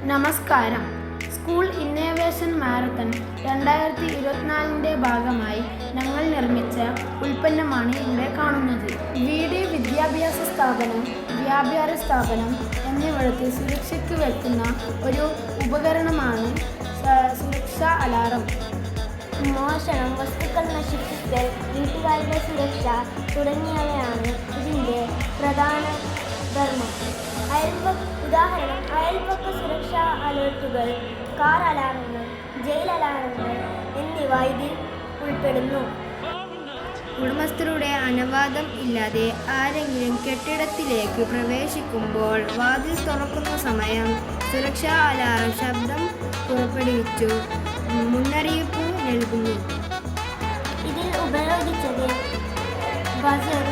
നമസ്കാരം. School innovation marathon 2024 ഭാഗമായി ഞങ്ങൾ നിർമ്മിച്ച ഉൽപ്പന്നമാണ് ഇവിടെ കാണുന്നത്. വീട്, വിദ്യാഭ്യാസ സ്ഥാപനം, വ്യാപാര സ്ഥാപനം എന്നിവിടത്ത് സുരക്ഷയ്ക്ക് വെക്കുന്ന ഒരു ഉപകരണമാണ് സുരക്ഷാ അലാറം. മോഷണം, വസ്തുക്കൾ നശിപ്പിക്കൽ, വീട്ടുകാരുടെ സുരക്ഷ തുടങ്ങിയവയാണ് ഇതിൻ്റെ പ്രധാന ധർമ്മം. ഉദാഹരണം: അയൽപക്ക സുരക്ഷാ അലേർട്ടുകൾ, കാർ അലാറങ്ങൾ, ജയിൽ അലാറങ്ങൾ എന്നിവ ഇതിൽ ഉൾപ്പെടുന്നു. ഉടമസ്ഥരുടെ അനുവാദം ഇല്ലാതെ ആരെങ്കിലും കെട്ടിടത്തിലേക്ക് പ്രവേശിക്കുമ്പോൾ വാതിൽ തുറക്കുന്ന സമയം സുരക്ഷാ അലാറം ശബ്ദം പുറപ്പെടുവിച്ചു മുന്നറിയിപ്പ് നൽകുന്നു. ഇതിൽ ഉപയോഗിച്ചത് ബസർ,